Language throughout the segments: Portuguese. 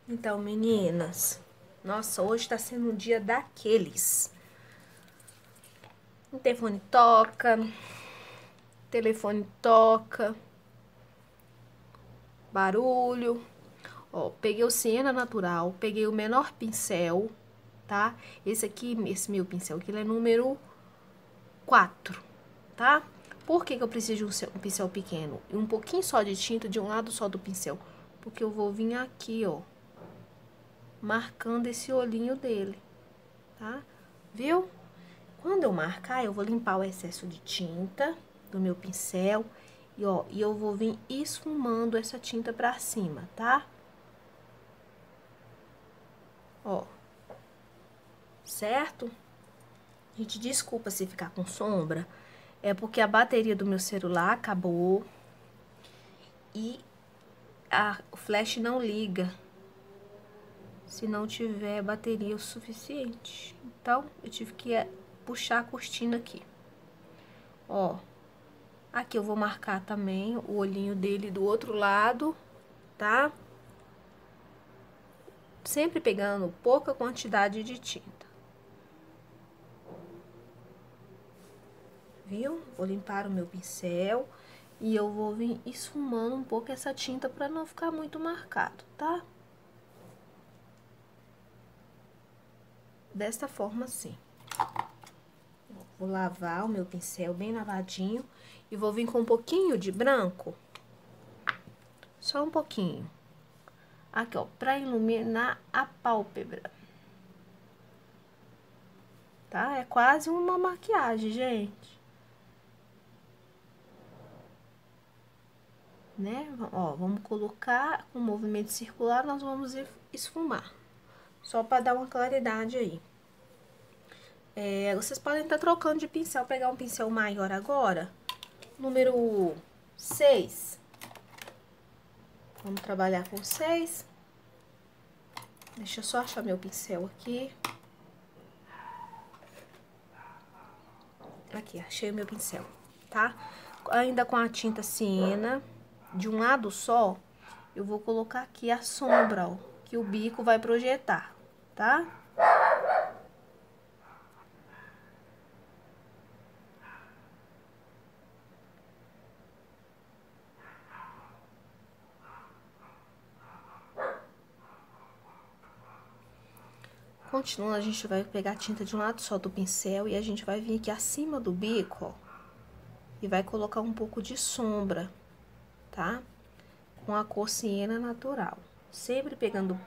Então, meninas, nossa, hoje tá sendo um dia daqueles. O telefone toca, barulho. Ó, peguei o Siena Natural, peguei o menor pincel, tá? Esse meu pincel aqui, ele é número 4, tá? Por que que eu preciso de um pincel pequeno? E um pouquinho só de tinta de um lado só do pincel. Porque eu vou vir aqui, ó, marcando esse olhinho dele, tá? Viu? Quando eu marcar, eu vou limpar o excesso de tinta do meu pincel e, ó, eu vou vir esfumando essa tinta pra cima, tá? Ó, certo? Gente, desculpa se ficar com sombra, é porque a bateria do meu celular acabou e o flash não liga se não tiver bateria o suficiente. Então, eu tive que puxar a cortina aqui. Ó, aqui eu vou marcar também o olhinho dele do outro lado, tá? Sempre pegando pouca quantidade de tinta. Viu? Vou limpar o meu pincel e eu vou vir esfumando um pouco essa tinta para não ficar muito marcado, tá? Desta forma assim. Vou lavar o meu pincel bem lavadinho e vou vir com um pouquinho de branco. Só um pouquinho. Aqui, ó, pra iluminar a pálpebra. Tá? É quase uma maquiagem, gente. Né? Ó, vamos colocar com movimento circular, nós vamos esfumar. Só pra dar uma claridade aí. Vocês podem estar trocando de pincel, pegar um pincel maior agora. Número 6. Vamos trabalhar com 6. Deixa eu só achar meu pincel aqui. Aqui, achei o meu pincel, tá? Ainda com a tinta siena, de um lado só, eu vou colocar aqui a sombra, ó, que o bico vai projetar, tá? Continuando, a gente vai pegar a tinta de um lado só do pincel e a gente vai vir aqui acima do bico, ó, e vai colocar um pouco de sombra, tá? Com a cor siena natural. Sempre pegando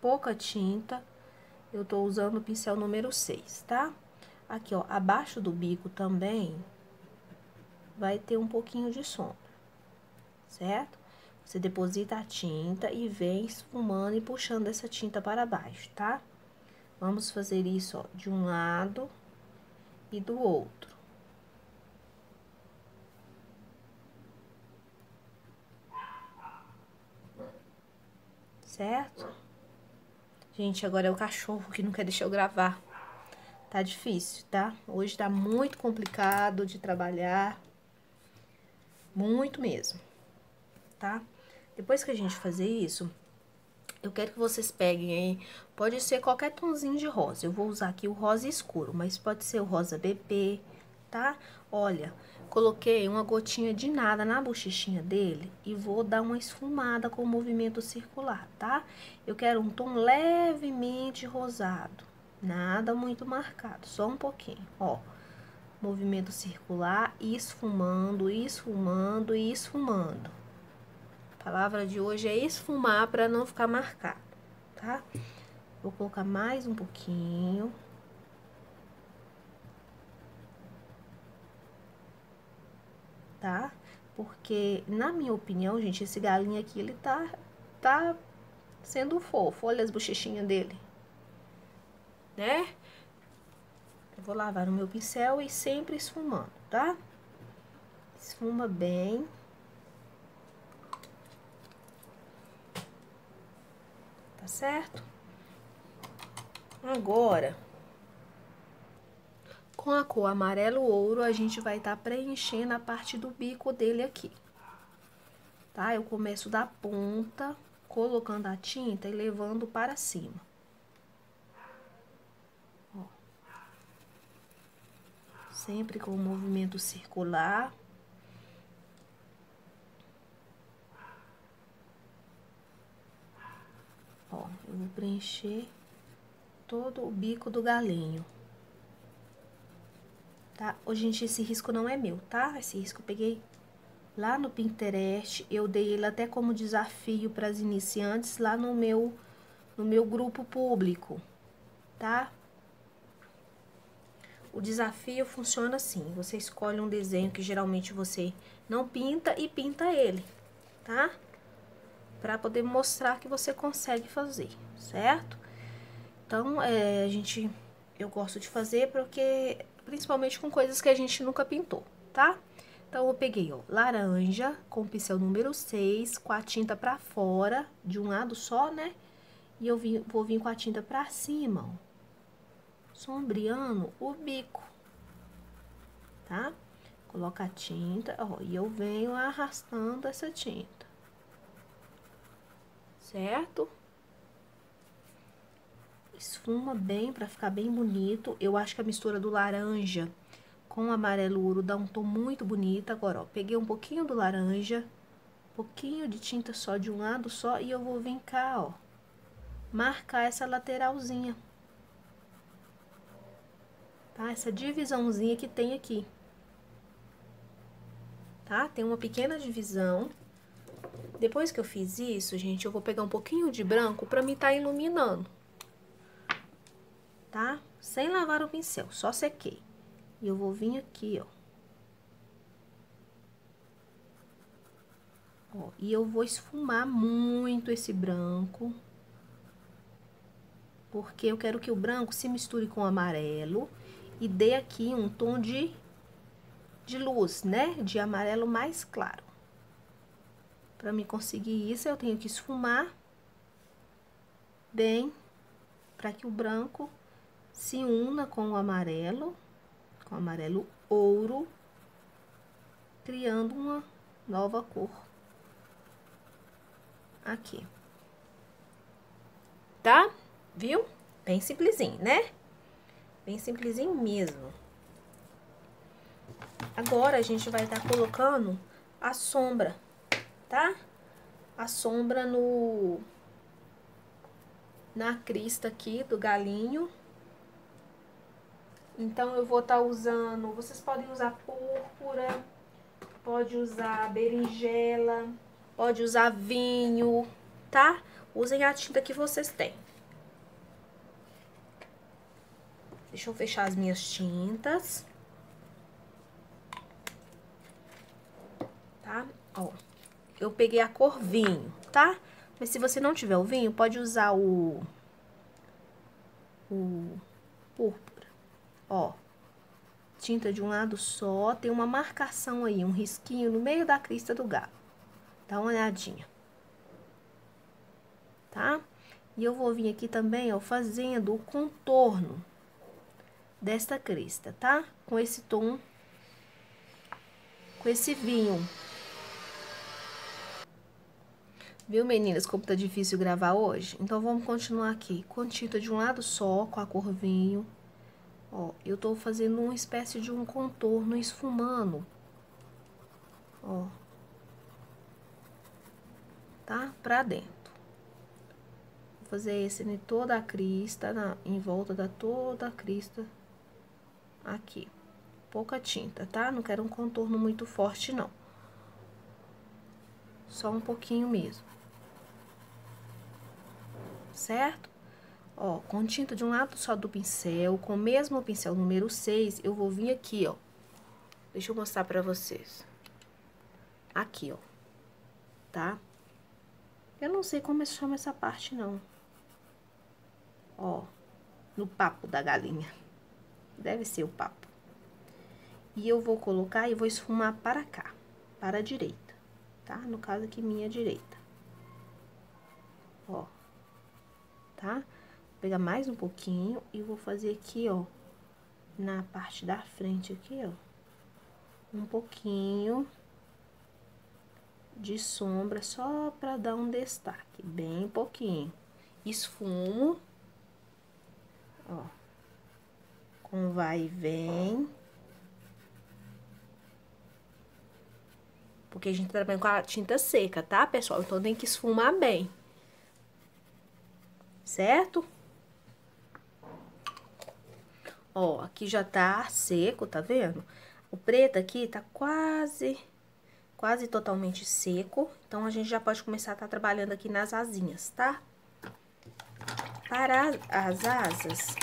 pouca tinta, eu tô usando o pincel número 6, tá? Aqui, ó, abaixo do bico também vai ter um pouquinho de sombra, certo? Você deposita a tinta e vem esfumando e puxando essa tinta para baixo, tá? Vamos fazer isso, ó, de um lado e do outro. Certo? Gente, agora é o cachorro que não quer deixar eu gravar. Tá difícil, tá? Hoje tá muito complicado de trabalhar. Muito mesmo, tá? Depois que a gente fazer isso, eu quero que vocês peguem aí, pode ser qualquer tonzinho de rosa. Eu vou usar aqui o rosa escuro, mas pode ser o rosa bebê, tá? Olha, coloquei uma gotinha de nada na bochechinha dele e vou dar uma esfumada com o movimento circular, tá? Eu quero um tom levemente rosado, nada muito marcado, só um pouquinho, ó. Movimento circular, esfumando, esfumando e esfumando. A palavra de hoje é esfumar para não ficar marcado, tá? Vou colocar mais um pouquinho. Tá? Porque, na minha opinião, gente, esse galinho aqui, ele tá sendo fofo. Olha as bochechinhas dele, né? Eu vou lavar o meu pincel e sempre esfumando, tá? Esfuma bem. Tá certo? Agora, com a cor amarelo ouro, a gente vai estar preenchendo a parte do bico dele aqui. Tá? Eu começo da ponta colocando a tinta e levando para cima. Ó. Sempre com o movimento circular. Ó, eu vou preencher todo o bico do galinho. Tá? Ô, gente, esse risco não é meu, tá? Esse risco eu peguei lá no Pinterest. Eu dei ele até como desafio para as iniciantes lá no meu grupo público, tá? O desafio funciona assim: você escolhe um desenho que geralmente você não pinta e pinta ele, tá? Pra poder mostrar que você consegue fazer, certo? Então, eu gosto de fazer porque, principalmente com coisas que a gente nunca pintou, tá? Então, eu peguei, ó, laranja com o pincel número 6, com a tinta pra fora, de um lado só, né? E eu vou vir com a tinta pra cima, ó, sombreando o bico, tá? Coloca a tinta, ó, e eu venho arrastando essa tinta, certo? Esfuma bem pra ficar bem bonito. Eu acho que a mistura do laranja com o amarelo ouro dá um tom muito bonito. Agora, ó, peguei um pouquinho do laranja, um pouquinho de tinta só de um lado só, e eu vou vir cá, ó, marcar essa lateralzinha, tá? Essa divisãozinha que tem aqui, tá? Tem uma pequena divisão. Depois que eu fiz isso, gente, eu vou pegar um pouquinho de branco pra mim tá iluminando, tá? Sem lavar o pincel, só sequei. E eu vou vir aqui, ó. Ó, e eu vou esfumar muito esse branco, porque eu quero que o branco se misture com o amarelo e dê aqui um tom de luz, né? De amarelo mais claro. Para me conseguir isso, eu tenho que esfumar bem, para que o branco se una com o amarelo ouro, criando uma nova cor aqui. Tá? Viu? Bem simplesinho, né? Bem simplesinho mesmo. Agora, a gente vai estar colocando a sombra, tá? A sombra na crista aqui do galinho. Então, eu vou estar usando... Vocês podem usar púrpura, pode usar berinjela, pode usar vinho, tá? Usem a tinta que vocês têm. Deixa eu fechar as minhas tintas. Tá? Ó, eu peguei a cor vinho, tá? Mas se você não tiver o vinho, pode usar o púrpura. Ó, tinta de um lado só, tem uma marcação aí, um risquinho no meio da crista do galo. Dá uma olhadinha. Tá? E eu vou vir aqui também, ó, fazendo o contorno desta crista, tá? Com esse tom, com esse vinho. Viu, meninas, como tá difícil gravar hoje? Então, vamos continuar aqui. Com tinta de um lado só, com a cor vinho. Ó, eu tô fazendo uma espécie de um contorno esfumando. Ó. Tá? Pra dentro. Vou fazer esse em toda a crista, em volta da toda a crista. Aqui. Pouca tinta, tá? Não quero um contorno muito forte, não. Só um pouquinho mesmo. Certo? Ó, com tinta de um lado só do pincel, com o mesmo pincel número 6, eu vou vir aqui, ó. Deixa eu mostrar pra vocês. Aqui, ó. Tá? Eu não sei como chama essa parte, não. Ó, no papo da galinha. Deve ser o papo. E eu vou colocar e vou esfumar para cá, para a direita, tá? No caso aqui, minha direita. Ó. Tá? Vou pegar mais um pouquinho e vou fazer aqui, ó, na parte da frente aqui, ó, um pouquinho de sombra, só pra dar um destaque, bem pouquinho. Esfumo, ó, com vai e vem. Porque a gente tá trabalhando com a tinta seca, tá, pessoal? Então tem que esfumar bem. Certo? Ó, aqui já tá seco, tá vendo? O preto aqui tá quase totalmente seco. Então, a gente já pode começar a tá trabalhando aqui nas asinhas, tá? Para as asas,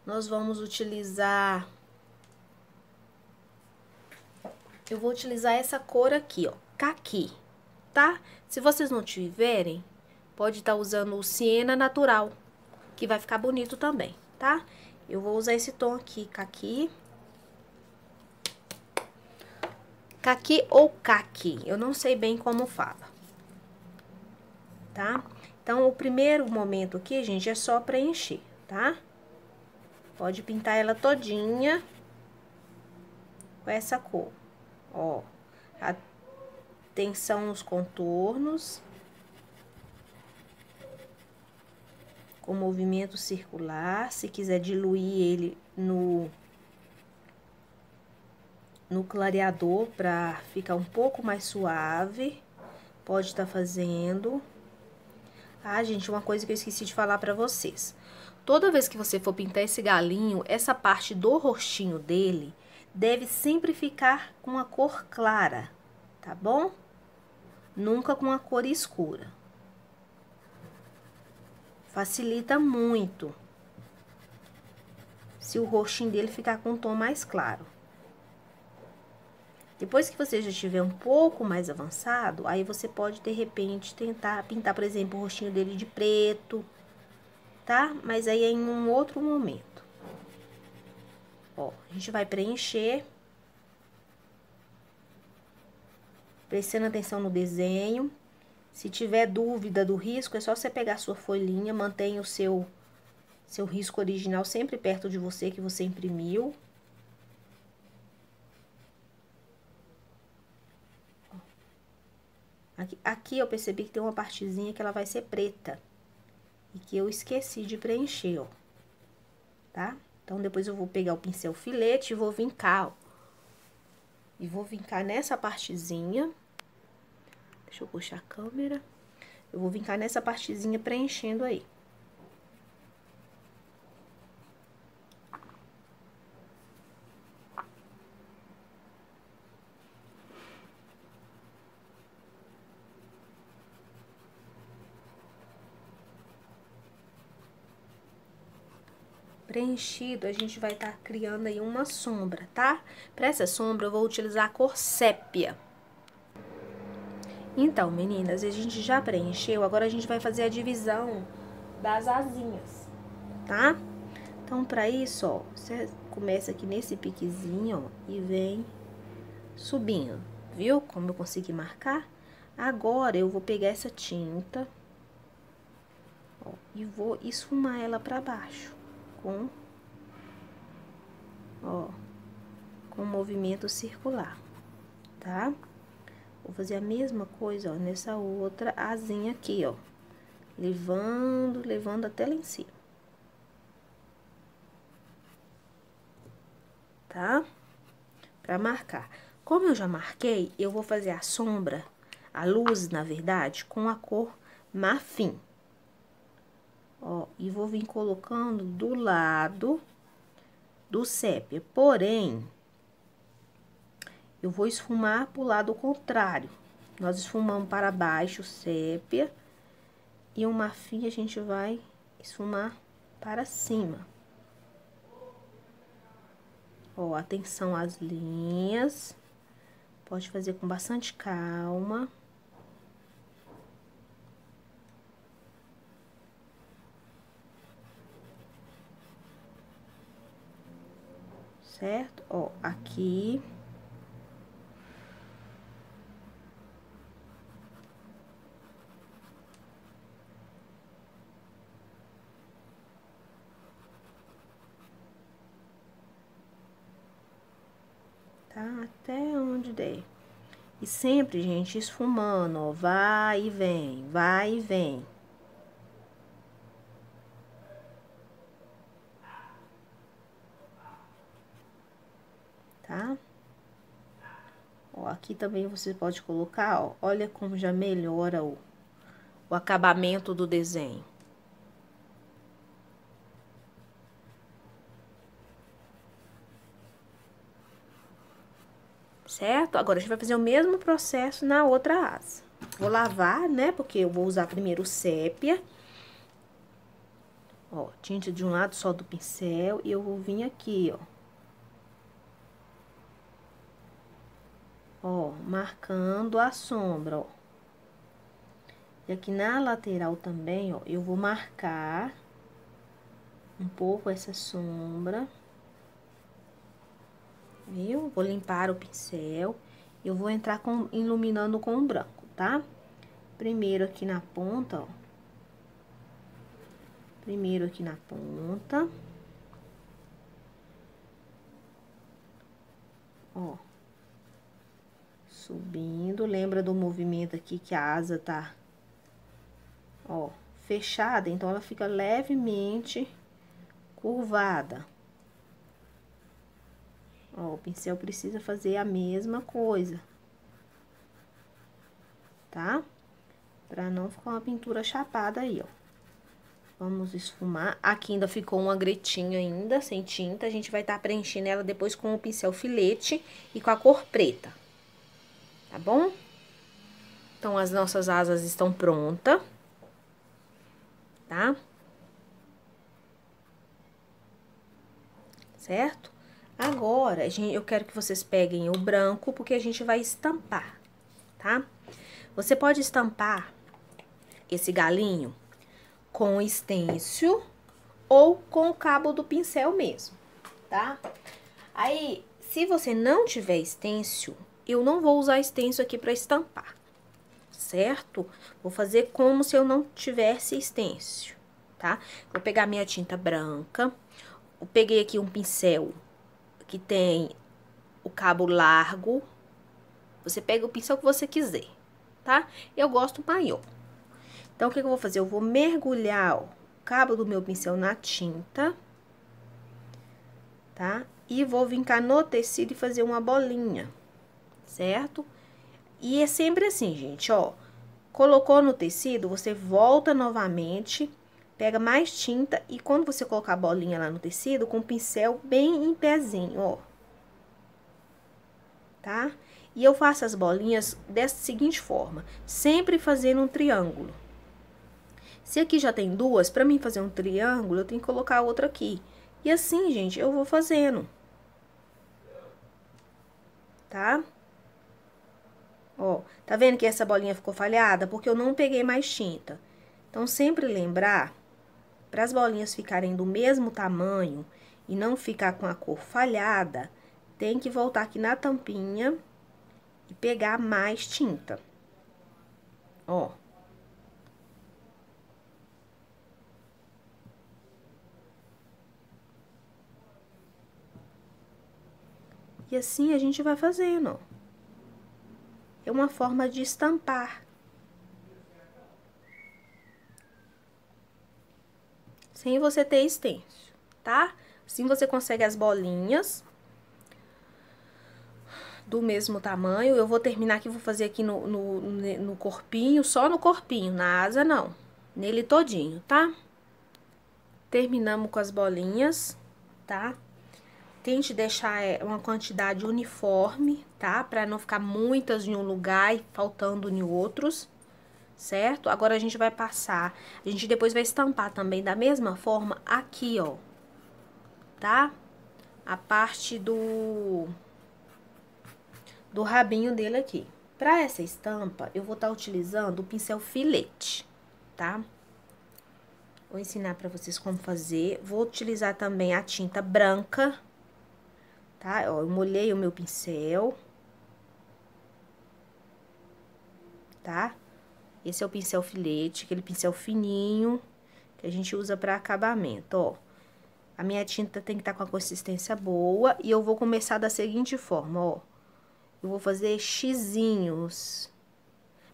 nós vamos utilizar... Eu vou utilizar essa cor aqui, ó, caqui, tá? Se vocês não tiverem, pode estar usando o siena natural, que vai ficar bonito também, tá? Eu vou usar esse tom aqui, caqui. Caqui ou caqui, eu não sei bem como fala, tá? Então, o primeiro momento aqui, gente, é só preencher, tá? Pode pintar ela todinha com essa cor, ó. Atenção nos contornos. Com movimento circular, se quiser diluir ele no clareador para ficar um pouco mais suave, pode estar fazendo. Ah, gente, uma coisa que eu esqueci de falar para vocês. Toda vez que você for pintar esse galinho, essa parte do rostinho dele deve sempre ficar com a cor clara, tá bom? Nunca com a cor escura. Facilita muito se o rostinho dele ficar com um tom mais claro. Depois que você já estiver um pouco mais avançado, aí você pode, de repente, tentar pintar, por exemplo, o rostinho dele de preto, tá? Mas aí é em um outro momento. Ó, a gente vai preencher. Prestando atenção no desenho. Se tiver dúvida do risco, é só você pegar a sua folhinha, mantenha o seu risco original sempre perto de você, que você imprimiu. Aqui eu percebi que tem uma partezinha que ela vai ser preta. E que eu esqueci de preencher, ó. Tá? Então, depois eu vou pegar o pincel filete e vou vincar, ó. E vou vincar nessa partezinha. Deixa eu puxar a câmera. Eu vou vincar nessa partezinha preenchendo aí. Preenchido, a gente vai estar criando aí uma sombra, tá? Para essa sombra, eu vou utilizar a cor sépia. Então, meninas, a gente já preencheu, agora a gente vai fazer a divisão das asinhas, tá? Então, para isso, ó, você começa aqui nesse piquezinho, ó, e vem subindo, viu? Como eu consegui marcar. Agora, eu vou pegar essa tinta, ó, e vou esfumar ela para baixo, com movimento circular, tá? Vou fazer a mesma coisa, ó, nessa outra asinha aqui, ó. Levando até lá em cima. Tá? Pra marcar. Como eu já marquei, eu vou fazer a sombra, a luz, na verdade, com a cor marfim. Ó, e vou vir colocando do lado do sépia. Porém, eu vou esfumar pro lado contrário. Nós esfumamos para baixo o sépia e o marfim a gente vai esfumar para cima. Ó, atenção às linhas. Pode fazer com bastante calma. Certo? Ó, aqui. ideia. E sempre, gente, esfumando, ó, vai e vem, vai e vem. Tá? Ó, aqui também você pode colocar, ó, olha como já melhora o acabamento do desenho. Certo? Agora, a gente vai fazer o mesmo processo na outra asa. Vou lavar, né? Porque eu vou usar primeiro o sépia. Ó, tinta de um lado só do pincel e eu vou vir aqui, ó. Ó, marcando a sombra, ó. E aqui na lateral também, ó, eu vou marcar um pouco essa sombra. Viu? Vou limpar o pincel. Eu vou entrar iluminando com o branco, tá? Primeiro aqui na ponta, ó. Primeiro aqui na ponta. Ó. Subindo. Lembra do movimento aqui que a asa tá, ó, fechada, então ela fica levemente curvada. Ó, o pincel precisa fazer a mesma coisa, tá? Pra não ficar uma pintura chapada aí, ó. Vamos esfumar. Aqui ainda ficou uma gretinha ainda, sem tinta. A gente vai estar preenchendo ela depois com o pincel filete e com a cor preta. Tá bom? Então, as nossas asas estão prontas. Tá? Certo? Agora, eu quero que vocês peguem o branco, porque a gente vai estampar, tá? Você pode estampar esse galinho com stencil ou com o cabo do pincel mesmo, tá? Aí, se você não tiver stencil, eu não vou usar stencil aqui pra estampar, certo? Vou fazer como se eu não tivesse stencil, tá? Vou pegar minha tinta branca, eu peguei aqui um pincel que tem o cabo largo. Você pega o pincel que você quiser, tá? Eu gosto maior. Então, o que eu vou fazer? Eu vou mergulhar, ó, o cabo do meu pincel na tinta, tá? E vou vincar no tecido e fazer uma bolinha, certo? E é sempre assim, gente, ó. Colocou no tecido, você volta novamente, pega mais tinta e quando você colocar a bolinha lá no tecido, com o pincel bem em pezinho, ó. Tá? E eu faço as bolinhas dessa seguinte forma, sempre fazendo um triângulo. Se aqui já tem duas, pra mim fazer um triângulo, eu tenho que colocar outra aqui. E assim, gente, eu vou fazendo. Tá? Ó, tá vendo que essa bolinha ficou falhada? Porque eu não peguei mais tinta. Então, sempre lembrar, para as bolinhas ficarem do mesmo tamanho e não ficar com a cor falhada, tem que voltar aqui na tampinha e pegar mais tinta. Ó. E assim a gente vai fazendo, ó. É uma forma de estampar. Sem você ter stencil, tá? Assim você consegue as bolinhas do mesmo tamanho. Eu vou terminar aqui, vou fazer aqui no corpinho, só no corpinho, na asa não. Nele todinho, tá? Terminamos com as bolinhas, tá? Tente deixar uma quantidade uniforme, tá? Pra não ficar muitas em um lugar e faltando em outros, certo? Agora, a gente vai passar, a gente depois vai estampar também da mesma forma aqui, ó, tá? A parte do rabinho dele aqui. Pra essa estampa, eu vou estar utilizando o pincel filete, tá? Vou ensinar pra vocês como fazer. Vou utilizar também a tinta branca, tá? Ó, eu molhei o meu pincel, tá? Esse é o pincel filete, aquele pincel fininho que a gente usa pra acabamento, ó. A minha tinta tem que estar com a consistência boa e eu vou começar da seguinte forma, ó. eu vou fazer xizinhos.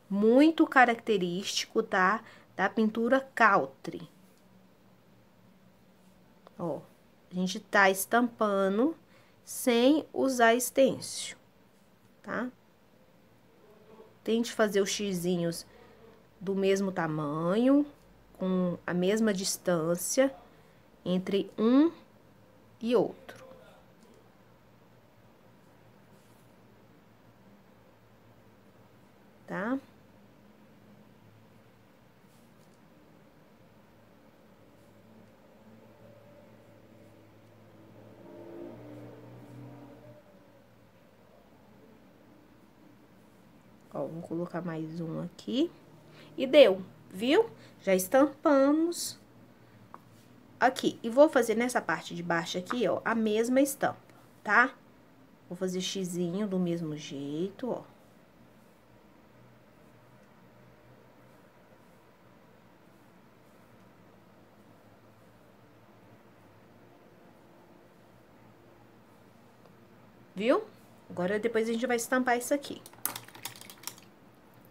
Muito característico, tá? Da pintura Country. Ó, a gente tá estampando sem usar stencil, tá? Tente fazer os xizinhos do mesmo tamanho, com a mesma distância entre um e outro. Tá? Ó, vou colocar mais um aqui. E deu, viu? Já estampamos aqui. E vou fazer nessa parte de baixo aqui, ó, a mesma estampa, tá? Vou fazer xizinho do mesmo jeito, ó. Viu? Agora, depois a gente vai estampar isso aqui.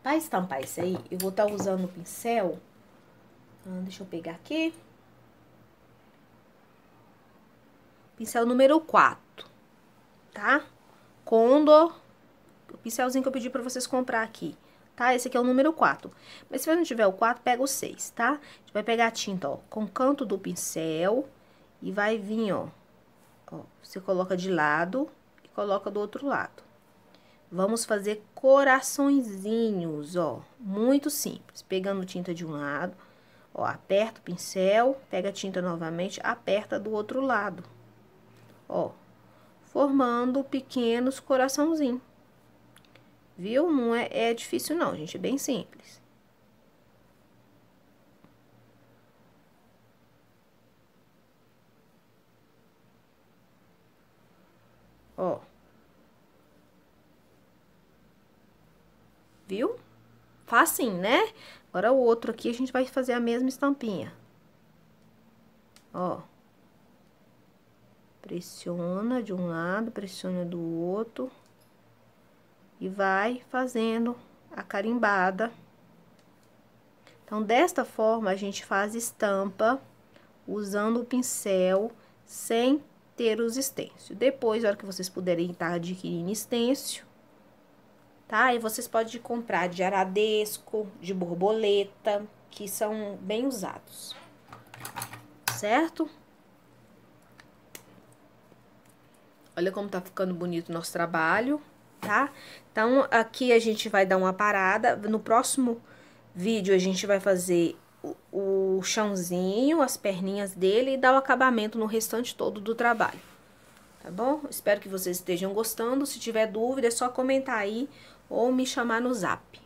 Pra estampar isso aí, eu vou estar usando o pincel. Deixa eu pegar aqui. Pincel número 4, tá? Condor. O pincelzinho que eu pedi pra vocês comprar aqui, tá? Esse aqui é o número 4. Mas se você não tiver o 4, pega o 6, tá? A gente vai pegar a tinta, ó, com o canto do pincel e vai vir, ó. Ó, você coloca de lado e coloca do outro lado. Vamos fazer coraçõezinhos, ó, muito simples. Pegando tinta de um lado, ó, aperta o pincel, pega a tinta novamente, aperta do outro lado, ó, formando pequenos coraçãozinhos. Viu? Não é difícil não, gente, é bem simples. Ó. Viu? Facinho, né? Agora, o outro aqui, a gente vai fazer a mesma estampinha. Ó. Pressiona de um lado, pressiona do outro. E vai fazendo a carimbada. Então, desta forma, a gente faz estampa usando o pincel sem ter os stencil. Depois, na hora que vocês puderem estar adquirindo stencil, tá? E vocês podem comprar de aradesco, de borboleta, que são bem usados, certo? Olha como tá ficando bonito o nosso trabalho, tá? Então, aqui a gente vai dar uma parada. No próximo vídeo, a gente vai fazer o chãozinho, as perninhas dele e dar o acabamento no restante todo do trabalho, tá bom? Espero que vocês estejam gostando. Se tiver dúvida, é só comentar aí ou me chamar no zap.